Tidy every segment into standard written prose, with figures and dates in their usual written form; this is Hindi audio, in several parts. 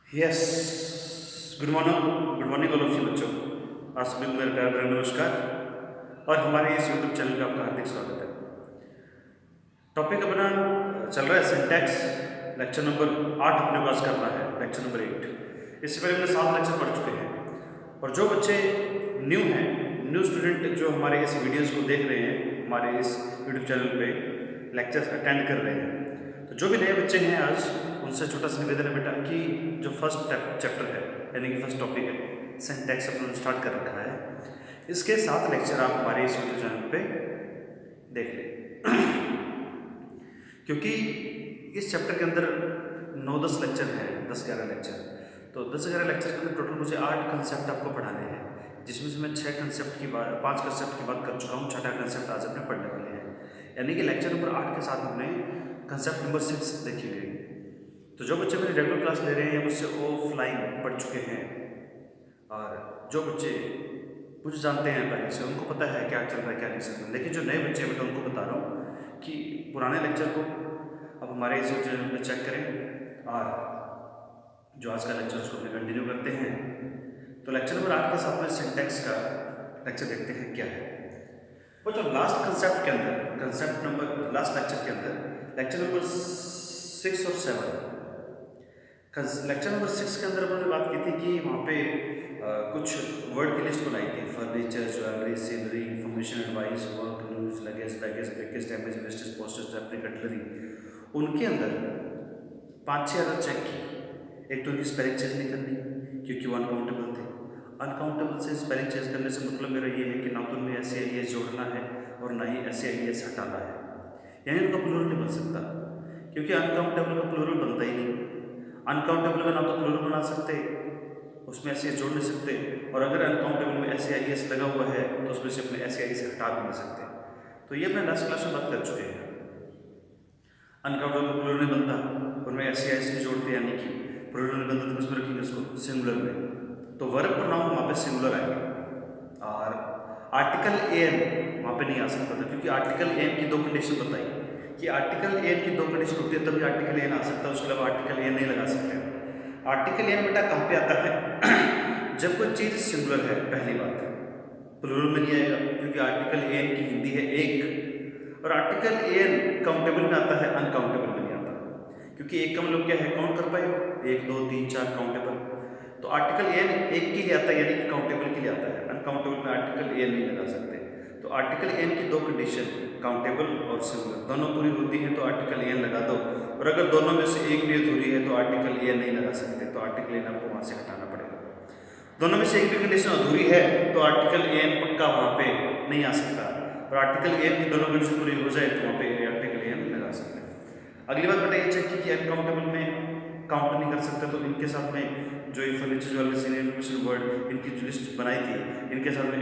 Yes. Good morning all of you बच्चों। आप सभी को मेरा प्यार भरा नमस्कार और हमारे इस यूट्यूब चैनल में आपका हार्दिक स्वागत है। टॉपिक अपना चल रहा है सिंटैक्स। लेक्चर नंबर 8 अपने पास करना है, लेक्चर नंबर 8। इससे पहले हमने 7 लेक्चर पढ़ चुके हैं और जो बच्चे न्यू हैं, न्यू स्टूडेंट जो हमारे इस वीडियोज़ को देख रहे हैं, हमारे इस यूट्यूब चैनल पर लेक्चर्स अटेंड कर रहे हैं, तो जो भी नए बच्चे हैं आज उनसे छोटा सा निवेदन है बेटा कि जो फर्स्ट चैप्टर है यानी कि फर्स्ट टॉपिक है सिंटैक्स अपने स्टार्ट कर रखा है, इसके 7 लेक्चर आप हमारे इस यूट्यूब चैनल पे देख लें क्योंकि इस चैप्टर के अंदर 9-10 लेक्चर हैं, 10-11 लेक्चर। तो 10-11 लेक्चर के अंदर टोटल मुझे 8 कंसेप्ट आपको पढ़ाने हैं, जिसमें से मैं 5 कंसेप्ट की बात कर चुका हूँ। 6ठा कंसेप्ट आज अपने पढ़ने वाले हैं, यानी कि लेक्चर नंबर 8 के साथ हमने कंसेप्ट नंबर 6 देखी गई। तो जो बच्चे मेरी रेगुलर क्लास ले रहे हैं या मुझसे ऑफलाइन पढ़ चुके हैं और जो बच्चे कुछ जानते हैं पहले से, उनको पता है क्या चल रहा है क्या नहीं चल रहा है। लेकिन जो नए बच्चे हैं मैं उनको बता रहा हूँ कि पुराने लेक्चर को अब हमारे इस चैनल पर चेक करें और जो आज का लेक्चर उसको अपने कंटिन्यू करते हैं। तो लेक्चर नंबर 8 के साथ में सिंटैक्स का लेक्चर देखते हैं क्या है। वो जो लास्ट कंसेप्ट के अंदर लास्ट लेक्चर के अंदर लेक्चर नंबर 6 और 7, लेक्चर नंबर 6 के अंदर उन्होंने बात की थी कि वहाँ पे कुछ वर्ड की लिस्ट बनाई थी। Furniture, jewellery, scenery, information, advice, work, news, luggage, baggage, package, damage, wastage, postage, अपनी कटलरी। उनके अंदर 5-6 अदर चेक की। एक तो उनकी स्पेलिंग चेक नहीं करनी क्योंकि वो अनकाउंटेबल थे। अनकाउंटेबल से स्पेलिंग चेक करने से मतलब मेरा ये है कि ना तो उनमें ऐसे आई जोड़ना है और ना ही ऐसे आई हटाना है, यानी उनका प्लूरल नहीं बन सकता क्योंकि अनकाउंटेबल का प्लूरल बनता ही नहीं। अनकाउंटेबल का ना तो प्लूरल बना सकते, उसमें ऐसे जोड़ नहीं सकते, और अगर अनकाउंटेबल में ऐसे आई लगा हुआ है तो उसमें से अपने ऐसे आई से हटा भी नहीं सकते। तो ये अपने लास्ट क्लास में बात कर चुके हैं। अनकाउंटेबल का प्लूरल नहीं बनता, उनमें ऐसे आई से जोड़ते, यानी कि प्लूरल नहीं बनता तो उसमें रखेंगे उसको सिंगुलर में, तो वर्ब प्रोनाउन वहाँ पे सिंगुलर आएगा। और आर्टिकल एन वहाँ पे नहीं आ सकता था क्योंकि आर्टिकल एन की 2 कंडीशन बताई कि आर्टिकल एन की 2 कंडीशन होती है तभी आर्टिकल एन आ सकता है, उसके अलावा आर्टिकल एन नहीं लगा सकते। आर्टिकल एन बेटा कहाँ पे आता है जब कोई चीज़ सिंगुलर है, पहली बात प्लूरल में नहीं आएगा क्योंकि आर्टिकल एन की हिंदी है एक, और आर्टिकल एन काउंटेबल में आता है, अनकाउंटेबल में नहीं आता क्योंकि एक का मतलब क्या है, काउंट कर पाए 1 2 3 4 काउंटेबल। तो आर्टिकल एन एक के लिए आता है यानी कि काउंटेबल के लिए आता है, अनकाउंटेबल में आर्टिकल एन नहीं लगा सकते। तो आर्टिकल एन की 2 कंडीशन काउंटेबल और सिंगुलर दोनों पूरी होती हैं तो आर्टिकल एन लगा दो, और अगर दोनों में से एक भी अधूरी है तो आर्टिकल एन नहीं लगा सकते, तो आर्टिकल एन आपको वहाँ से हटाना पड़ेगा। दोनों में से एक भी कंडीशन अधूरी है तो आर्टिकल एन पक्का वहाँ पे नहीं आ सकता, और आर्टिकल एन की दोनों कंडीशन पूरी हो जाए तो वहाँ पे आर्टिकल एन लगा सकते हैं। अगली बात बेटा ये चेक की कि अनकाउंटेबल में काउंट नहीं कर सकते, तो इनके साथ में जो furniture, jewellery, scenery, information word इनकी जो लिस्ट बनाई थी, इनके साथ में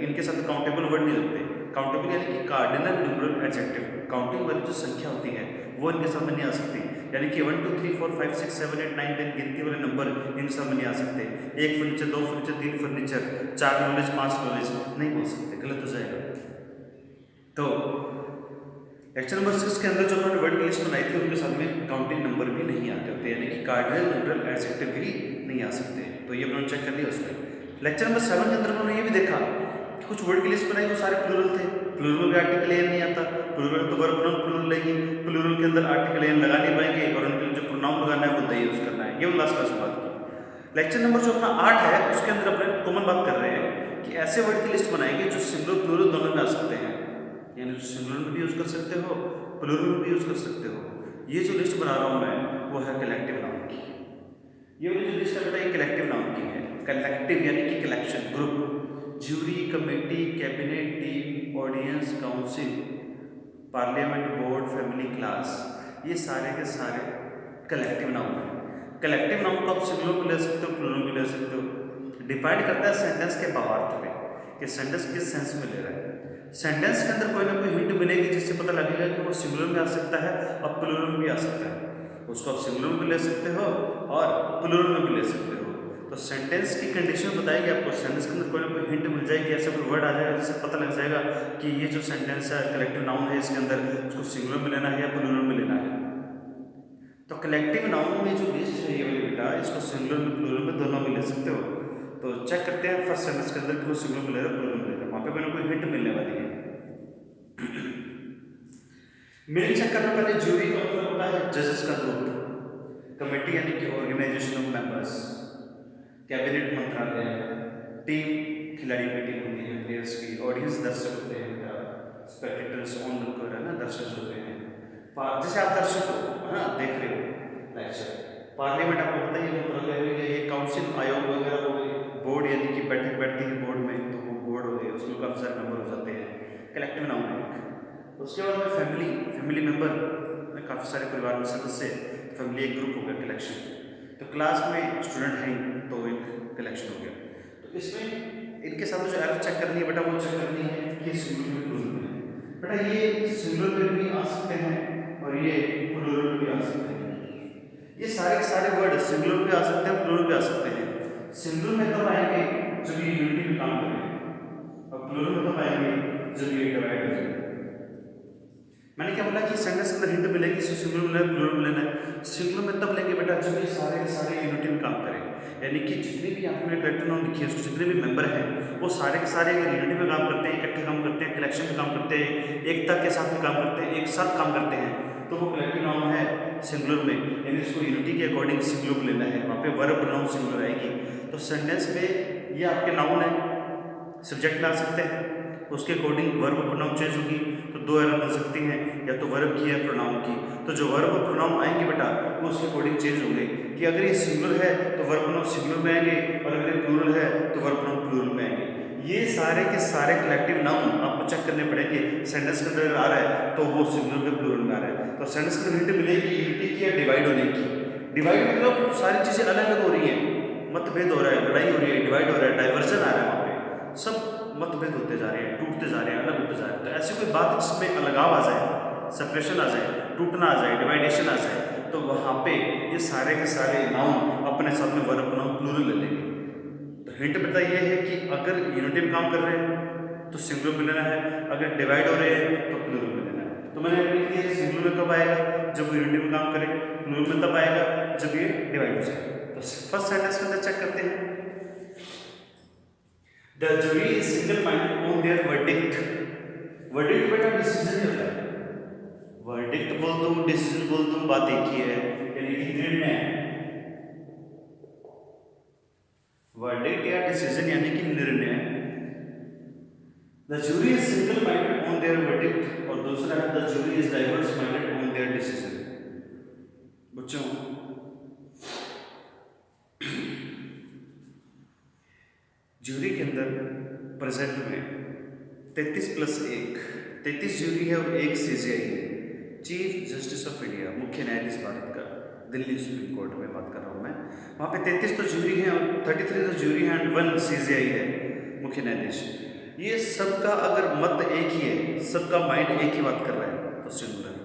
इनके साथ काउंटेबल वर्ड नहीं लगते। काउंटेबल यानी कि कार्डिनल न्यूमरल एडजेक्टिव, काउंटिंग वाली जो संख्या होती है वो इनके साथ में नहीं आ सकती, यानी कि 1 2 3 4 5 6 7 8 9 10 गिनती वाले नंबर इनके साथ में नहीं आ सकते। 1 furniture, 2 furniture, 3 furniture, 4 knowledge, 5 knowledge नहीं बोल सकते, गलत हो जाएगा। तो लेक्चर नंबर 6 के अंदर जो उन्होंने वर्ड की लिस्ट बनाई थी उनके साथ में काउंटिंग नंबर भी नहीं आते होते, यानी कि कार्डिनल न्यूमरल एडजेक्टिव भी नहीं आ सकते। तो ये उन्होंने चेक कर लिया उसमें। लेक्चर नंबर 7 के अंदर उन्होंने ये भी देखा कि कुछ वर्ड की लिस्ट बनाई वो सारे प्लूरल थे, प्लूरल में आर्टिकल एन नहीं आता, प्लूरल तो वर्ब प्रोनाउन प्लूरल लेंगे, प्लूरल के अंदर आर्टिकल एन लगा नहीं पाएंगे और उनके लिए जो प्रोनाउन लगाना है वो दे यूज करना है। ये लास्ट क्लास में बात की। लेक्चर नंबर जो अपना 8 है उसके अंदर अपने कॉमन बात कर रहे हैं कि ऐसे वर्ड की लिस्ट बनाएंगे जो सिंगुलर प्लूरल दोनों में आ सकते हैं, यानी सिंगुलर में भी यूज कर सकते हो, प्लूरल में भी यूज कर सकते हो। ये जो लिस्ट बना रहा हूँ मैं वो है कलेक्टिव नाउन की। ये वाली जो लिस्ट है बेटा ये कलेक्टिव नाउन की है। कलेक्टिव यानी कि collection, group, jury, committee, cabinet, team, audience, council, parliament, board, family, class, ये सारे के सारे कलेक्टिव नाउन है। कलेक्टिव नाउन को आप सिंगुलर में ले सकते हो, प्लूरल में ले सकते हो। डिपेंड करता है सेंटेंस के भावार्थ पे कि सेंटेंस किस सेंस में ले रहा है। सेंटेंस के अंदर कोई ना कोई हिंट मिलेगी जिससे पता लगेगा कि वो सिंगुलर में आ सकता है और प्लूरल में भी आ सकता है। उसको आप सिंगुलर में भी ले सकते हो और प्लूरल में भी ले सकते हो। तो सेंटेंस की कंडीशन बताएगी आपको, सेंटेंस के अंदर कोई ना कोई हिंट मिल जाएगी, ऐसा कोई वर्ड आ जाएगा जिससे पता लग जाएगा कि ये जो सेंटेंस है कलेक्टिव नाउन है, इसके अंदर उसको सिंगुलर में लेना है या प्लूरल में लेना है। तो कलेक्टिव नाउन में जो लिस्ट है ये वाली बेटा, इसको सिंगुलर में प्लूरल में दोनों में ले सकते हो। तो चेक करते हैं फर्स्ट सेंटेंस के अंदर कि वो सिंगुलर में ले रहा है प्लूरल में ले रहा है। वहाँ पे मैंने कोई हिंट मिलने वाली है। मीनिंग चेक करना पहले। जूरी का मतलब होता है जजेस का ग्रुप, कमेटी यानी कि ऑर्गेनाइजेशन ऑफ मेंबर्स, कैबिनेट मंत्रालय, टीम खिलाड़ी की टीम होती है प्लेयर्स की, ऑडियंस दर्शक होते हैं, स्पेक्टेटर्स ऑन लुकर है ना, दर्शक होते हैं। जैसे आप दर्शक हो है ना, देख रहे हो लेक्चर। पार्लियामेंट आपको पता ही मंत्रालय हो गया, ये काउंसिल आयोग वगैरह हो गए, बोर्ड यानी कि बैठक बैठती है बोर्ड में, तो वो बोर्ड हो गए, उसमें काफ़ी सारे मेंबर हो जाते हैं, कलेक्टिव नाउन है। उसके बाद में फैमिली मेंबर में काफ़ी सारे परिवार में सदस्य, फैमिली एक ग्रुप हो गया, कलेक्शन। तो क्लास में स्टूडेंट हैं तो एक कलेक्शन हो गया। तो इसमें इनके साथ जो एरर चेक करनी है बेटा, वो चेक करनी है कि सिंगुलर में प्लूरल में। बेटा ये सिंगुलर में भी आ सकते हैं और ये प्लूरल में भी आ सकते हैं। ये सारे के सारे वर्ड सिंगुलर में आ सकते हैं, प्लूरल में आ सकते हैं। सिंगुलर में तब आएंगे जब ये यूनिटी में काम करें, और प्लूरल में तब आएंगे जब ये डिवाइड हो जाए। मैंने क्या बोला कि सेंटेंस के अंदर हिंट मिलेगी, सिंगुलर में लेना है प्लूरल में लेना है। सिंगुलर में तब लेंगे बेटा जब ये सारे के सारे यूनिटी में काम करें, यानी कि जितने भी यहाँ पे मैंने कलेक्टिव नाउन लिखी है, उसके जितने भी मेंबर हैं वो सारे के सारे यूनिटी में काम करते हैं, इकट्ठे काम करते हैं, कलेक्शन में काम करते हैं, एकता के साथ में काम करते हैं, एक साथ काम करते हैं, तो वो कलेक्टिव नाउन है सिंगुलर में, यानी इसको यूनिटी के अकॉर्डिंग सिंगुलर में लेना है। वहाँ पे वर्ब प्रोनाउन सिंगुलर आएगी। तो सेंटेंस में ये आपके नाउन है, सब्जेक्ट ला सकते हैं, उसके अकॉर्डिंग वर्ब प्रोनाउन चेंज होगी। तो दो एरर बन सकती हैं, या तो वर्ब की या प्रोनाउन की। तो जो वर्ब प्रोनाउन आएंगे बेटा वो उसके अकॉर्डिंग चेंज होंगे, कि अगर ये सिंगुलर है तो वर्ब प्रोनाउन सिंगुलर में आएंगे, और अगर ये प्लूरल है तो वर्ब प्रोनाउन प्लूरल में आएंगे। ये सारे के सारे कलेक्टिव नाउन आपको चेक करने पड़ेंगे। सेंटेंस के अंदर आ रहा है तो वो सिंगुलर में प्लूरल में आ रहा है। तो सेंटेंस के अंदर हिंट मिलेगी यूनिटी की या डिवाइड होने की। डिवाइड मतलब सारी चीज़ें अलग अलग हो रही हैं, मतभेद हो रहा है, लड़ाई हो रही है, डिवाइड हो रहा है, डाइवर्जन आ रहा है, वहाँ पे सब मतभेद होते जा रहे हैं, टूटते जा रहे हैं, अलग होते जा रहे हैं। तो ऐसी कोई बात जिसमें अलगाव आ जाए, सेपरेशन आ जाए, टूटना आ जाए, डिवाइडेशन आ जाए, तो वहाँ पे ये सारे के सारे नाउन अपने साथ में वर्ब प्रोनाउन प्लूरल ले लेंगे। तो हिंट बेटा ये है कि अगर यूनिटी में काम कर रहे हैं तो सिंगुलर में लेना है, अगर डिवाइड हो रहे हैं तो प्लूरल में लेना है। तो मैंने लिख दिया सिंगुलर में कब आएगा, जब वो यूनिटी में काम करे, प्लूरल में तब आएगा जब ये डिवाइड हो जाए। तो फर्स्ट सेंटेंस के अंदर चेक करते हैं। The jury is single-minded on their verdict. Verdict बेटा डिसीजन ही होता है। Verdict बोल दूं, डिसीजन बोल दूं, बात एक ही है, यानी कि निर्णय। Verdict या डिसीजन यानी कि निर्णय। The jury is single-minded on their verdict, और दूसरा है the jury is diverse-minded on their decision. बच्चों ज्यूरी के अंदर प्रेजेंट में 33 ज्यूरी है और 1 सीजीआई है। चीफ जस्टिस ऑफ इंडिया, मुख्य न्यायाधीश भारत का, दिल्ली सुप्रीम कोर्ट में बात कर रहा हूँ मैं। वहाँ पे 33 तो ज्यूरी हैं और 33 तो ज्यूरी हैं और 1 सीजीआई है, मुख्य न्यायाधीश। ये सबका अगर मत एक ही है, सबका माइंड एक ही बात कर रहा है तो सिंगुलर।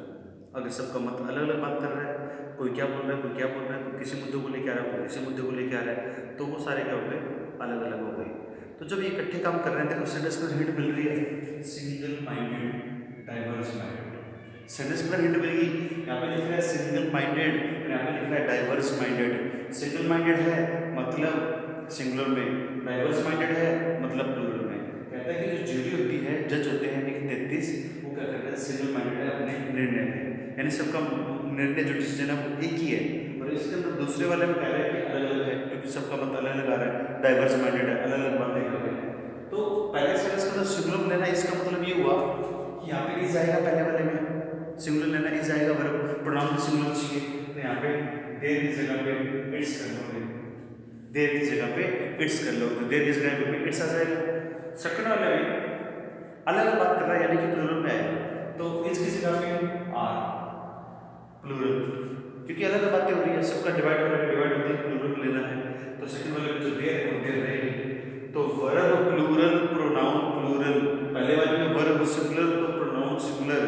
अगर सबका मत अलग अलग बात कर रहा है, कोई क्या बोल रहा है, कोई क्या बोल रहा है, कोई किसी मुद्दे को लेकर आ रहा है, कोई किसी मुद्दे को लेकर आ रहा है, तो वो सारे क्या हो गए, अलग अलग हो गए। तो जब ये इकट्ठे काम कर रहे हैं, देखो सेंटेंस में हिंट मिल रही है single minded, diverse minded. Sentence में हिंट मिलेगी, यहाँ पे लिख रहा है सिंगल माइंडेड, यहाँ पे लिख रहा है डाइवर्स माइंडेड। सिंगल माइंडेड है मतलब सिंगुलर में, डाइवर्स माइंडेड है मतलब प्लूरल में। कहता है कि जो ज्यूरी होती है, जज होते हैं 33, वो क्या करते हैं, सिंगल माइंडेड है अपने निर्णय में, यानी सबका निर्णय जो डिसीजन है वो एक ही है। और इसके अंदर दूसरे वाले में कह रहे हैं कि अलग अलग है, क्योंकि सबका मत अलग अलग आ रहा है, डाइवर्स माइंडेड है, अलग अलग बातें कर रहे हैं। तो पहले सेंटेंस के अंदर सिंगुलर लेना, इसका मतलब ये हुआ कि यहाँ पे इज आएगा, पहले वाले में सिंगुलर लेना इज आएगा, वर्ब प्रोनाउन सिंगुलर चाहिए, तो यहाँ पे देयर की जगह पे इट्स कर लो, देयर की जगह पे इट्स कर लो, तो देयर की जगह पे इट्स आ जाएगा। सेकंड वाले में अलग अलग बात कर रहा है, यानी कि प्लूरल में आएगा, तो इज की जगह पे आर, प्लूरल, क्योंकि अलग अलग बातें हो रही है, सबका डिवाइड हो रहा है, डिवाइड होते ही प्लूरल लेना है। तो सेकंड वाले में जो देयर है वो देयर रहेगी। तो वर्ब प्लूरल, प्रोनाउन प्लूरल, पहले वाले में वर्ब सिंगुलर तो प्रोनाउन सिंगुलर,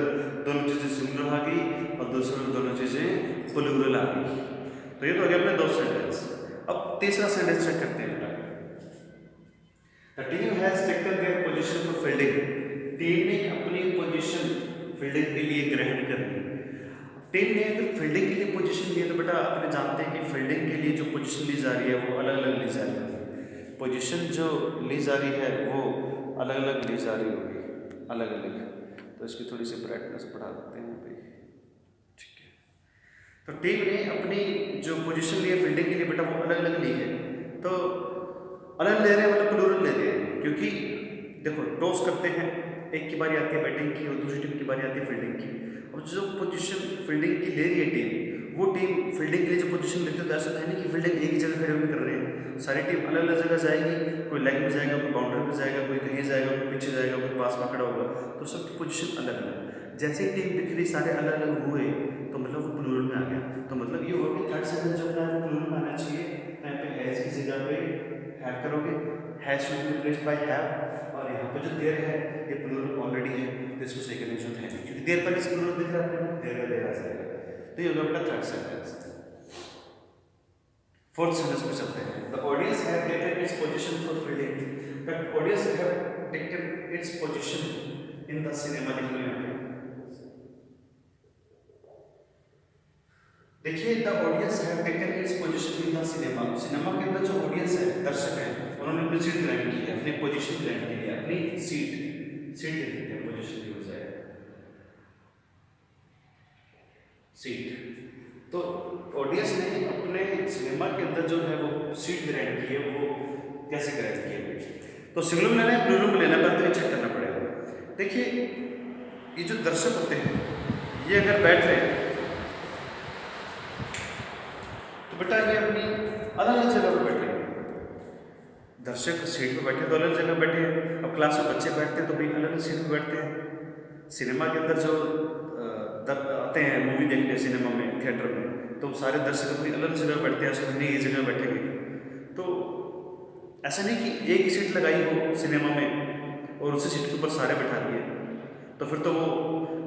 दोनों चीजें सिंगुलर आ गई, और दूसरे में दोनों चीजें प्लूरल आ गई। तो ये तो हो गया अपने 2 सेंटेंस। अब तीसरा सेंटेंस चेक करते हैं। The team has taken their position for fielding. Team ने अपनी पोजीशन फील्डिंग के लिए ग्रहण कर ली। टीम ने अगर फील्डिंग के लिए पोजीशन ली तो बेटा अपने जानते हैं कि फील्डिंग के लिए जो पोजीशन ली जा रही है वो अलग अलग ली जा रही है, पोजीशन जो ली जा रही है वो अलग अलग ली जा रही होगी, अलग अलग। तो इसकी थोड़ी सी ब्राइटनेस बढ़ा देते हैं भाई, ठीक है। तो टीम ने अपनी जो पोजीशन ली है फील्डिंग के लिए बेटा वो अलग अलग ली है। तो अलग ले रहे हैं मतलब प्लूरल ले रहे हैं, क्योंकि देखो टॉस करते हैं, एक की बारी आती है बैटिंग की और दूसरी टीम की बारी आती है फील्डिंग की। और जो पोजीशन फील्डिंग की ले रही है टीम, वो टीम फील्डिंग के लिए जो पोजीशन लेती है तो ऐसा है नहीं कि फील्डिंग एक ही जगह खड़े होकर कर रहे हैं, सारी टीम अलग अलग जगह जाएगी, कोई लेग में जाएगा, कोई बाउंड्री पे जाएगा, कोई कहीं जाएगा, कोई पीछे जाएगा, कोई पास में खड़ा होगा, तो सबकी पोजीशन अलग अलग। जैसे ही टीम दिख रही सारे अलग अलग हुए तो मतलब वो प्लूरल में आ गया। तो मतलब ये होगा कि थर्ड सेंटेंस जो है वो प्लूरल में आना चाहिए। यहाँ पे हैज की जगह पे हैव करोगे, has should be replaced by have, और यहाँ पे जो देयर है ये प्लूरल ऑलरेडी है तो इसको सही करने की जरूरत है नहीं, क्योंकि देयर पर इस प्लूरल दिख रहा है, देयर आ जाएगा। तो ये होगा अपना थर्ड सेंटेंस। फोर्थ सेंटेंस पे चलते हैं। The audience have taken its position for fielding, the audience have taken its position in the cinema. देखिए the audience have taken its position in the cinema, cinema के अंदर जो ऑडियंस है, दर्शक है, उन्होंने अपनी सीट ग्रहण की है, अपनी पोजीशन ग्रहण की है, अपनी सीट ले लेते हैं पोजीशन की बजाय सीट। तो ऑडियंस ने अपने सिनेमा के अंदर जो है वो सीट ग्रहण की है, वो कैसे ग्रहण की है? तो सिंगुलर में लेना है प्लूरल में लेना है, पहले चेक करना पड़ेगा। देखिए ये जो दर्शक होते हैं ये अगर बैठ रहे हैं तो बेटा ये अपनी अलग अलग जगह पर बैठे हैं, दर्शक सीट पर बैठे तो अलग जगह बैठे हैं, अब क्लास में बच्चे बैठते हैं तो भी अलग अलग सीट पर बैठते हैं। सिनेमा के अंदर जो आते हैं मूवी देखने सिनेमा में थिएटर में, तो सारे दर्शक अपनी अलग जगह बैठते हैं, उसमें नहीं ये जगह बैठेंगे। तो ऐसा नहीं कि एक ही सीट लगाई हो सिनेमा में और उसी सीट के ऊपर सारे बैठा दिए, तो फिर तो वो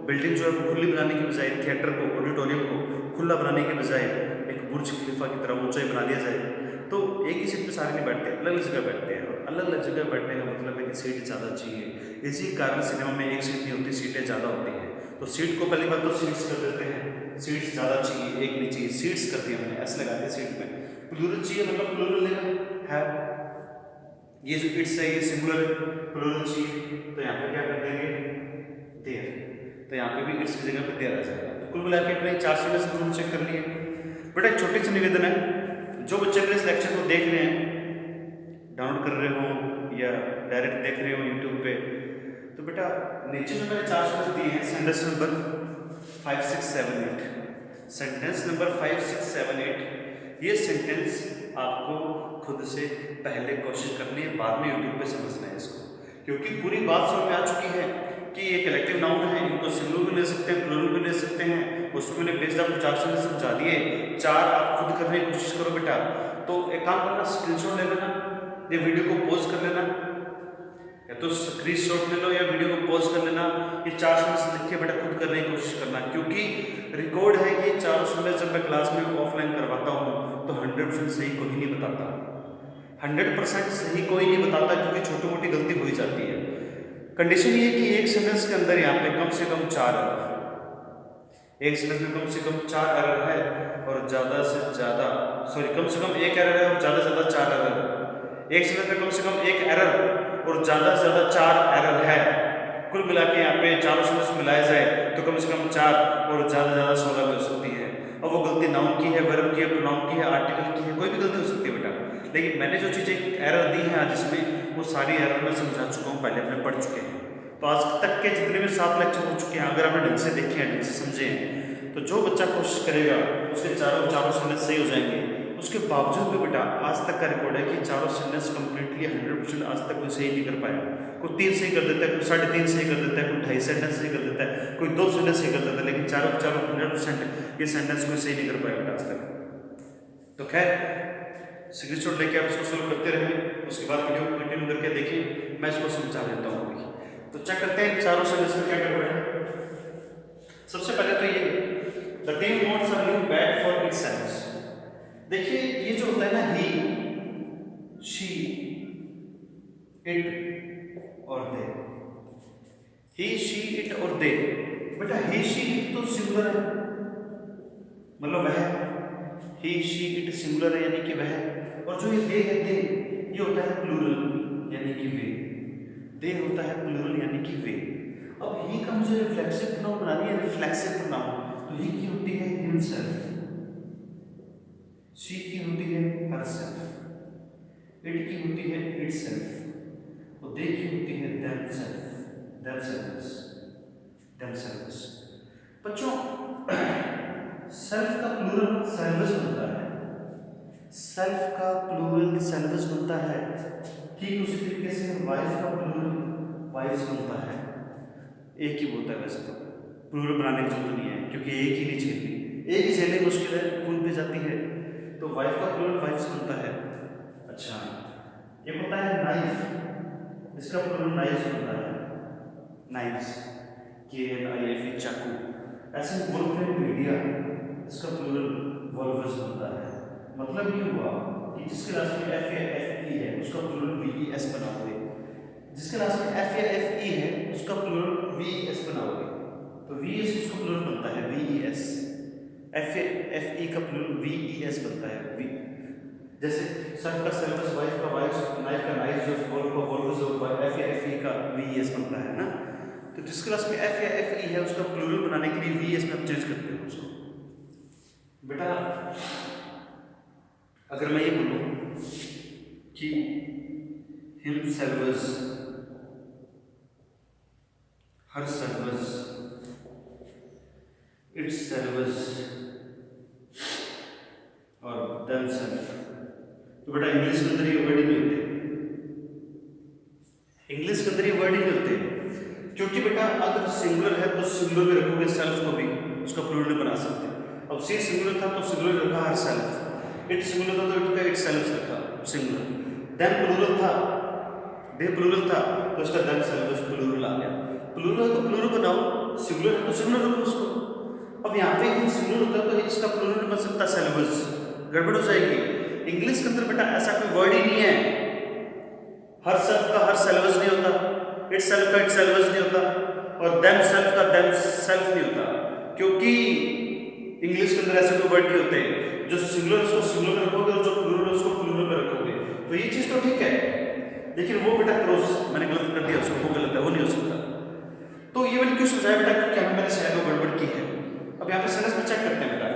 बिल्डिंग जो है वो खुली बनाने की बजाय, थिएटर को ऑडिटोरियम को खुला बनाने के बजाय एक बुर्ज खलीफा की तरह ऊंचाई बना दिया जाए। तो एक ही सीट पे सारे नहीं बैठते, अलग अलग जगह बैठते हैं, और अलग अलग जगह बैठने का मतलब है कि सीट ज़्यादा चाहिए। इसी कारण सिनेमा में एक सीट नहीं होती, सीटें ज़्यादा होती हैं। तो सीट को पहली बार तो सीट्स कर देते हैं, सीट्स ज़्यादा चाहिए, एक नहीं चाहिए, सीट्स कर दिया हमने, ऐसे लगाते हैं सीट में। प्लूरल चाहिए मतलब प्लूरल लेना है, ये जो इट्स है ये सिंगुलर है, प्लूरल चाहिए तो यहाँ पे क्या कर देंगे देयर, तो यहाँ पे भी इट्स की जगह पे देयर आ जाएगा। तो कुल मिलाकर अपने 4 सेंटेंस हम चेक कर लिए। बेटा एक छोटी सी निवेदन है, जो बच्चे अगर इस लेक्चर को देख रहे हैं, डाउनलोड कर रहे हो या डायरेक्ट देख रहे हो यूट्यूब पे, तो बेटा नीचे जो मैंने 4 सेंटेंस दिए हैं, सेंटेंस नंबर 5, 6, 7, 8, सेंटेंस नंबर 5, 6, 7, 8, ये सेंटेंस आपको खुद से पहले कोशिश करनी है, बाद में यूट्यूब पे समझना है इसको, क्योंकि पूरी बात समझ में आ चुकी है कि ये कलेक्टिव नाउन है, इनको सिंगुलर भी ले सकते हैं, प्लूरल भी ले सकते हैं। उसमें मैंने बेस्ड आपको 4 सेंटेंस समझा दिए, 4 आप खुद करने की कोशिश करो बेटा। तो एक काम करना, स्क्रीनशॉट ले लेना, ये वीडियो को पॉज कर लेना, या तो स्क्रीनशॉट ले लो या वीडियो को पॉज कर लेना, ये 4 सेंटेंस लिख के बेटा खुद करने की कोशिश करना, क्योंकि रिकॉर्ड है कि 4 सेंटेंस जब मैं क्लास में ऑफलाइन करवाता हूँ तो 100% सही कोई नहीं बताता, 100% सही कोई नहीं बताता, क्योंकि छोटी मोटी गलती हो ही जाती है। कंडीशन ये कि एक सेंटेंस के अंदर यहाँ पे कम से कम 4 एरर, एक सेंटेंस में कम से कम 4 एरर है और ज़्यादा से ज़्यादा, सॉरी कम से कम 1 एरर है और ज़्यादा से ज़्यादा 4 एरर है। एक सेंटेंस में कम से कम 1 एरर और ज़्यादा से ज़्यादा 4 एरर है। कुल मिला के यहाँ पे चारों सेंटेंस मिलाया जाए तो कम से कम 4 और ज़्यादा से ज़्यादा 16 भी हो सकती है। और वो गलती नाउन की है, वर्ब की है, प्रोनाउन की है, आर्टिकल की है, कोई भी गलती हो सकती है बेटा। लेकिन मैंने जो चीज़ें एरर दी हैं आज इसमें, वो सारी एरर मैं समझा चुका हूँ, पहले अपने पढ़ चुके हैं। तो आज तक के जितने भी 7 लेक्चर हो चुके हैं, अगर आपने ढंग से देखे हैं, ढंग से समझे हैं, तो जो बच्चा कोशिश करेगा उसके चारों सेंटेंस सही हो जाएंगे। उसके बावजूद भी बेटा आज तक का रिकॉर्ड है कि चारों सेंटेंस कंप्लीटली 100% आज तक कोई सही नहीं कर पाया। कोई 3 सही कर देता है, कोई 3.5 सही कर देता है, कोई 2.5 सेंटेंस सही कर देता है, कोई 2 सेंटेंस सही कर देता है, लेकिन चारों 100% ये सेंटेंस कोई सही नहीं कर पाया बेटा आज तक। तो खैर स्क्रीनशॉट लेके आप इसको सोल्व करते रहें, उसके बाद वीडियो को कंटिन्यू करके देखिए, मैं इसको समझा देता हूँ अभी। तो चेक करते हैं चारों सेंटेंस में क्या कर रहे हैं। सबसे पहले तो ये the team wants a new bat for itself. देखिए ये जो होता है ना, ही, शी, इट और दे, ही, शी, इट और दे। बेटा ही, शी, इट तो सिंगुलर है, मतलब वह, ही शी इट सिंगुलर है यानी कि वह, और जो ये दे है दे ये होता है प्लूरल यानी कि वे, दे होता है प्लूरल यानी कि वे। अब ही का मुझे रिफ्लेक्सिव प्रोनाउन बनानी है, रिफ्लेक्सिव प्रोनाउन, तो ही की होती है हिमसेल्फ, शी की होती है हरसेल्फ, इट की होती है इटसेल्फ, और दे की होती है देमसेल्फ, देमसेल्व्स, देमसेल्व्स। बच्चों सेल्फ का प्लूरल सेल्वस बनता है, सेल्फ का प्लूरल सेल्वस बनता है, ठीक उसी तरीके से वाइफ का प्लूरल वाइफ्स बनता है। एक ही बोलता है वैसे तो, प्लूरल बनाने की जरूरत नहीं है क्योंकि एक ही नहीं झेलनी, एक ही झेलने मुश्किल है, खून पे जाती है, तो वाइफ का प्लूरल वाइफ्स बनता है। अच्छा, ये होता है नाइफ, इसका प्लूरल नाइफ्स बनता है, नाइफ्स, KNIF चाकू। ऐसे वुल्फ मीडिया, इसका प्लूरल वॉल्वस बनता है। मतलब ये हुआ कि जिसके लास्ट में F या FE है उसका प्लूरल VES बनाओगे, जिसके लास्ट में F या FE है उसका प्लूरल VES बनाओगे, तो VES उसका प्लूरल बनता है VES, F या FE का प्लूरल VES बनता है V। जैसे सर्फ का सर्वस, वाइफ का वाइफ्स, नाइफ का नाइफ्स, और वॉल्व का वॉल्वस, और F या FE का VES बनता है ना। तो जिसके लास्ट में F या FE है उसका प्लूरल बनाने के लिए VES में आप चेंज करते हो उसको। बेटा अगर मैं ये बोलूं कि हिमसेल्व्स, हरसेल्व्स, इटसेल्व्स और देमसेल्फ, तो बेटा इंग्लिश के अंदर ये वर्ड ही नहीं होते, इंग्लिश के अंदर ये वर्ड ही नहीं होते, क्योंकि बेटा अगर सिंगुलर है तो सिंगुलर में रखोगे सेल्फ को भी, उसका प्लूरल नहीं बना सकते। अब सी सिंगुलर था तो सिंगुलर रखा हर सेल्फ, इट सिंगुलर था तो इट का इट सेल्फ रखा सिंगुलर, देन प्लूरल था, दे प्लूरल था तो इसका देन सेल्फ प्लूरल आ गया। प्लूरल तो प्लूरल बनाओ, सिंगुलर है तो सिंगुलर रखो उसको। अब यहाँ पे इन सिंगुलर होता है तो इसका प्लूरल नहीं बन सकता सेल्व्स, गड़बड़ हो जाएगी। इंग्लिश के अंदर बेटा ऐसा कोई वर्ड ही नहीं है, हर सेल्फ का हर सेल्व्स नहीं होता, इट सेल्फ का इट सेल्व्स नहीं होता, और देम सेल्फ का देम सेल्फ नहीं होता, क्योंकि इंग्लिश के अंदर ऐसे कोई वर्ड नहीं होते। जो सिंगुलर उसको सिंगुलर में रखोगे और जो प्लूरल उसको प्लूरल में रखोगे, तो ये चीज तो ठीक है, लेकिन वो बेटा क्रॉस मैंने गलत कर दिया उसको, वो गलत है, वो नहीं हो सकता। तो ये मैंने क्यों समझाया बेटा, क्योंकि यहाँ मैंने शायद वो गड़बड़ की है। अब यहाँ पे सेंटेंस में चेक करते हैं बेटा,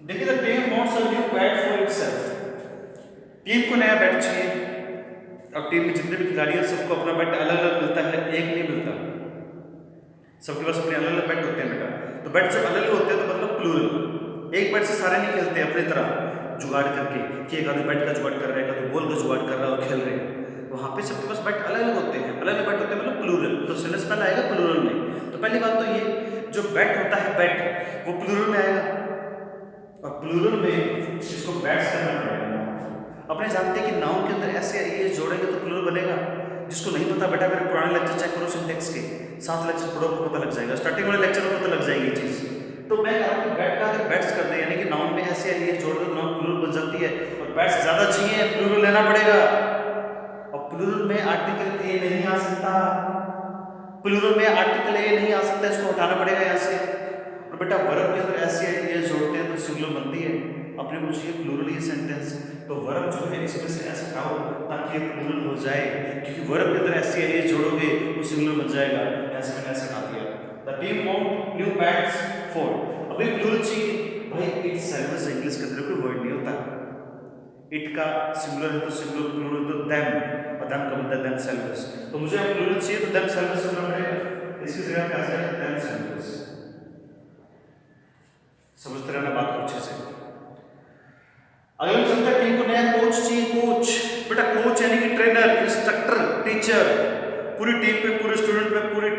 देखिए the team wants a new bat for itself, team को नया बैट चाहिए। अब टीम में जितने भी खिलाड़ी हैं सबको अपना बैट अलग अलग मिलता है, एक नहीं मिलता, सबके पास अपने अलग अलग बैट होते हैं बेटा। तो बैट जब अलग होते हैं तो मतलब प्लूरल, एक बैट से सारे नहीं खेलते अपनी तरह जुगाड़ करके कि एक आदमी बैट का जुगाड़ कर रहा है, एक आदमी बॉल का जुगाड़ कर रहा है और खेल रहे हैं। वहाँ पे सबके पास बैट अलग अलग होते हैं, अलग अलग बैट होते हैं मतलब प्लूरल, तो सेंटेंस पहले आएगा प्लूरल में। तो पहली बात तो ये जो बैट होता है बैट वो प्लूरल में आएगा, और प्लूरल में इसको बैट्स करना पड़ेगा। अपने जानते हैं कि नाउन के अंदर ऐसे ये जोड़ेंगे तो प्लूरल बनेगा। जिसको नहीं पता बेटा मेरे पुराने लेक्चर चेक करो सिंटेक्स के, 7 लेक्चर पढ़ो तो पता लग जाएगा, स्टार्टिंग वाले लेक्चर में पता लग जाएगी चीज। तो मैं कह रहा हूँ कि बैट का अगर बैट्स कर दें यानी कि नाउन में ऐसे ये जोड़ दो तो नाउन प्लूरल बन जाती है, और बैट्स ज्यादा चाहिए प्लूरल लेना पड़ेगा, और प्लूरल में आर्टिकल ए नहीं आ सकता, प्लूरल में आर्टिकल ए नहीं आ सकता, इसको हटाना पड़ेगा यहाँ से। और बेटा वर्ब के अंदर ऐसे ये जोड़ते हैं तो सिंगुलर बनती है, अपने को चाहिए प्लूरल ये सेंटेंस, तो वर्ब जो है इसमें से ऐसे हटाओ ताकि ये प्लूरल हो जाए, क्योंकि वर्ब के अंदर ऐसे ये जोड़ोगे तो सिंगुलर बन जाएगा। ऐसे मैंने ऐसे हटा दिया, the team want new bats for, अभी प्लूरल चाहिए भाई, इट सेल्व्स इंग्लिश के अंदर कोई वर्ड नहीं होता, इट का सिंगुलर है तो सिंगुलर, प्लूरल तो देम, और देम का मतलब देम सेल्व्स, तो मुझे प्लूरल चाहिए तो देम सेल्व्स करना पड़ेगा, इसकी जगह क्या जाएगा देम सेल्व्स। समझते रहना बात को अच्छे से। अगला चलता है टीम को नया कोच चाहिए, कोच बेटा कोच यानी कि ट्रेनर, इंस्ट्रक्टर, टीचर, पूरी टीम पे, पूरे स्टूडेंट पे, पूरी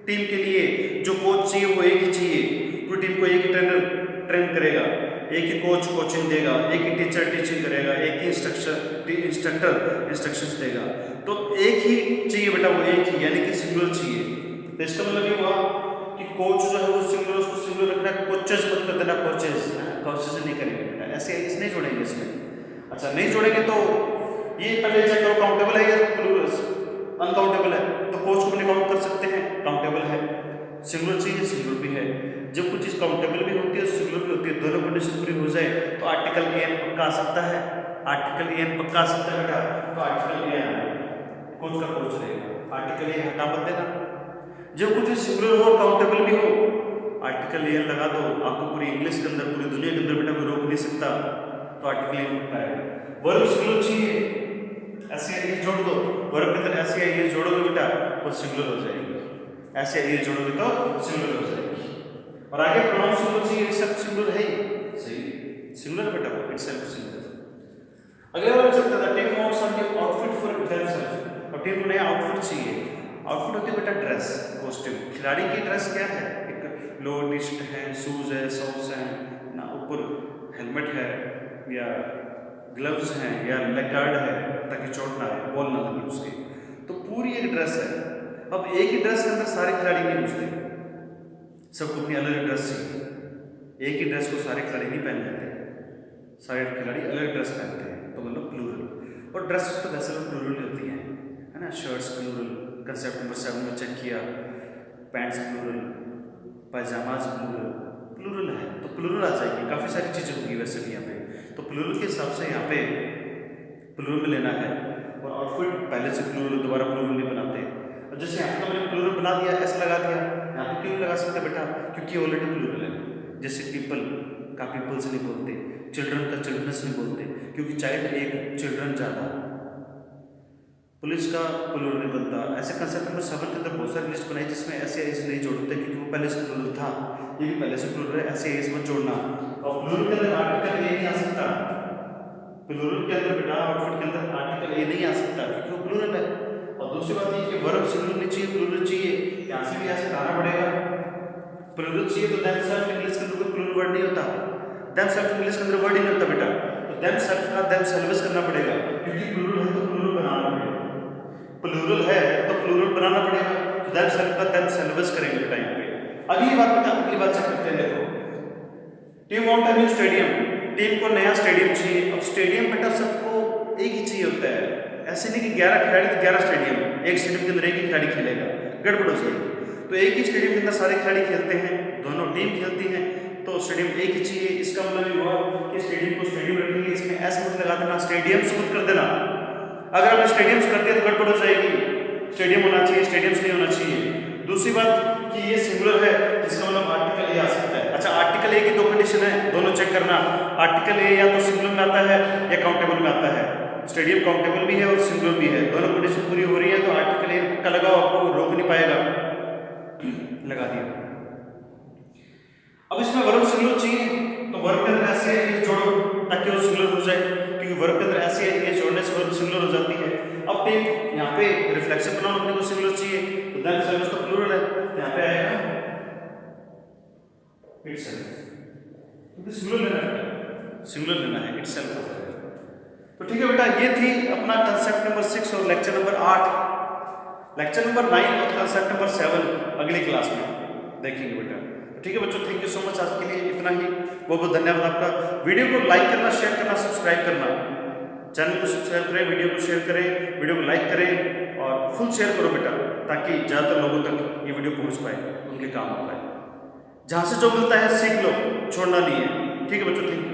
टीम के लिए जो कोच चाहिए वो एक ही चाहिए, पूरी टीम को एक ही ट्रेनर ट्रेन करेगा, एक ही कोच कोचिंग देगा, एक ही टीचर टीचिंग करेगा, एक ही इंस्ट्रक्टर इंस्ट्रक्शंस देगा, तो एक ही चाहिए बेटा, वो एक ही यानी कि सिंगुलर चाहिए। तो इसका मतलब ये हुआ कि कोच जो है वो सिंगुलर, उसको सिंगुलर रखना, कोचेस मत कर देना, कोचेस नहीं करेंगे बेटा, ऐसे इस नहीं जोड़ेंगे इसमें। अच्छा नहीं जोड़ेंगे तो ये पहले चेक करो काउंटेबल है या प्लूरल, अनकाउंटेबल है, तो कोच को भी काउंट कर सकते हैं, काउंटेबल है, सिंगुलर चाहिए सिंगुलर भी है, जब कुछ चीज़ काउंटेबल भी होती है सिंगुलर भी होती है, दोनों कंडीशन पूरी हो जाए तो आर्टिकल एन पक्का आ सकता है, आर्टिकल एन पक्का आ सकता है बेटा। तो आर्टिकल ए कोच का कोच रहेगा, आर्टिकल ए हटा मत देना। जब कुछ सिंगुलर हो काउंटेबल भी हो आर्टिकल एन लगा दो, आपको पूरी इंग्लिश के अंदर पूरी दुनिया के अंदर बेटा कोई रोक नहीं सकता, तो आर्टिकल एन पक्का है। वर्ब सिंगुलर चाहिए, ऐसे ये जोड़ दो, वर्ब के अंदर ऐसे ये जोड़ोगे बेटा वो सिंगुलर हो जाएगी, ऐसे ये जोड़ोगे तो सिंगुलर हो जाएगी। और आगे प्रोनाउन सिंगुलर चाहिए, इटसेल्फ सिंगुलर है सही, सिंगुलर बेटा इटसेल्फ सिंगुलर। अगला वाला चलता है team wants some outfit for themselves, और टीम को नया आउटफिट चाहिए। आउटफिट होती है बेटा ड्रेस, कॉस्ट्यूम। खिलाड़ी की ड्रेस क्या है, एक लो टी शर्ट है, शूज है, सॉक्स हैं ना, ऊपर हेलमेट है या ग्लव्स हैं या लेग गार्ड है ताकि चोट ना आए, बॉल ना लगे उसकी, तो पूरी एक ड्रेस है। अब एक ही ड्रेस के अंदर सारे खिलाड़ी नहीं घुसते, सबको अपनी अलग ड्रेस चाहिए, एक ही ड्रेस को सारे खिलाड़ी नहीं पहन लेते, सारे खिलाड़ी अलग ड्रेस पहनते हैं, तो मतलब प्लूरल। और ड्रेसेस तो वैसे लोग प्लूरल होती हैं, है ना, शर्ट्स प्लूरल, कंसेप्ट नंबर 7 में चेक किया, पैंट्स प्लूरल, पैजामाज प्लूरल, प्लूरल है तो प्लूरल आ जाएगी, काफ़ी सारी चीज़ें होंगी वैसे भी यहाँ पे, तो प्लूरल के हिसाब से यहाँ पे प्लूरल में लेना है। और आउटफिट पहले से प्लूरल दोबारा प्लूरल नहीं बनाते, और जैसे यहाँ पे मैंने प्लूरल बना दिया, एस लगा दिया, यहाँ पे क्यों लगा सकते बेटा, क्योंकि ऑलरेडी प्लूरल है। जैसे पीपल का पीपल्स नहीं बोलते, चिल्ड्रन का चिल्ड्रंस नहीं बोलते, क्योंकि चाइल्ड एक चिल्ड्रन ज़्यादा, पुलिस का प्लूरल नहीं बनता। ऐसे कंसेप्ट नंबर 7 के अंदर बहुत सारी लिस्ट बनाई जिसमें ऐसे एज नहीं जोड़ते, क्योंकि वो पहले से प्लूरल था, ये भी पहले से प्लूरल है, ऐसे एज मत जोड़ना। और प्लूरल के अंदर आर्टिकल ए नहीं आ सकता, प्लूरल के अंदर बेटा आउटफिट के अंदर आर्टिकल ए नहीं आ सकता क्योंकि वो प्लूरल है। और दूसरी बात ये कि वर्ब सिंगुलर नहीं चाहिए, प्लूरल चाहिए, यहाँ से भी ऐसे लाना पड़ेगा, प्लूरल चाहिए तो देमसेल्फ इंग्लिश के अंदर कोई प्लूरल वर्ड नहीं होता, देमसेल्फ इंग्लिश के अंदर वर्ड ही नहीं होता बेटा, तो देमसेल्फ का देमसेल्व्स करना पड़ेगा, क्योंकि प्लूरल है तो प्लूरल बनाना पड़ेगा, प्लूरल है तो प्लूरल बनाना पड़ेगा, तो देमसेल्फ का देमसेल्व्स करेंगे बेटा यहाँ पे। अगली बात बेटा, अगली बात चेक करते हैं, देखो team want a new stadium, team को नया स्टेडियम चाहिए। अब स्टेडियम बेटा सबको एक ही चाहिए होता है, ऐसे नहीं कि 11 खिलाड़ी तो 11 स्टेडियम, एक स्टेडियम के अंदर एक ही खिलाड़ी खेलेगा, गड़बड़ हो जाएगी। तो एक ही स्टेडियम के अंदर सारे खिलाड़ी खेलते हैं, दोनों टीम खेलती हैं, तो स्टेडियम एक ही चाहिए। इसका मतलब ये हुआ कि स्टेडियम को स्टेडियम रखेंगे, इसमें एस मत लगा देना, स्टेडियम्स मत कर देना। अगर आपने स्टेडियम्स कर दिया तो गड़बड़ हो जाएगी, स्टेडियम होना चाहिए, स्टेडियम्स नहीं होना चाहिए। दूसरी बात कि ये सिंगुलर है, जिसका मतलब आर्टिकल ए आ सकता है। अच्छा, आर्टिकल ए की दो कंडीशन है, दोनों चेक करना, आर्टिकल ए या तो सिंगुलर में आता है या काउंटेबल में आता है। स्टेडियम काउंटेबल भी है और सिंगुलर भी है, दोनों कंडीशन पूरी हो रही है तो आर्टिकल ए का लगाओ, आपको रोक नहीं पाएगा, लगा दिया। अब इसमें वर्ब सिंगुलर चाहिए तो वर्ब के अंदर ऐसे ये जोड़ो ताकि वो सिंगुलर हो जाए, क्योंकि वर्ब के अंदर ऐसे ये जोड़ने से वर्ब सिंगुलर हो जाती है। अब टीम यहाँ पे रिफ्लेक्शन प्रोनाउन अपने को सिंगुलर चाहिए, तो देमसेल्व्स तो प्लूरल है, यहाँ पे आएगा इटसेल्फ, क्योंकि सिंगुलर लेना है, सिंगुलर लेना है, इटसेल्फ हो जाएगा। तो ठीक है बेटा, ये थी अपना कंसेप्ट नंबर 6 और लेक्चर नंबर 8, लेक्चर नंबर 9 और कंसेप्ट नंबर 7 अगली क्लास में देखेंगे बेटा। ठीक है बच्चों, थैंक यू सो मच, आज के लिए इतना ही, बहुत बहुत धन्यवाद आपका। वीडियो को लाइक करना, शेयर करना, सब्सक्राइब करना, चैनल को सब्सक्राइब करें, वीडियो को शेयर करें, वीडियो को लाइक करें और फुल शेयर करो बेटा, ताकि ज़्यादातर लोगों तक ये वीडियो पहुंच पाए, उनके काम आ पाए। जहाँ से जो मिलता है सीख लो, छोड़ना नहीं है। ठीक है बच्चों, थैंक यू।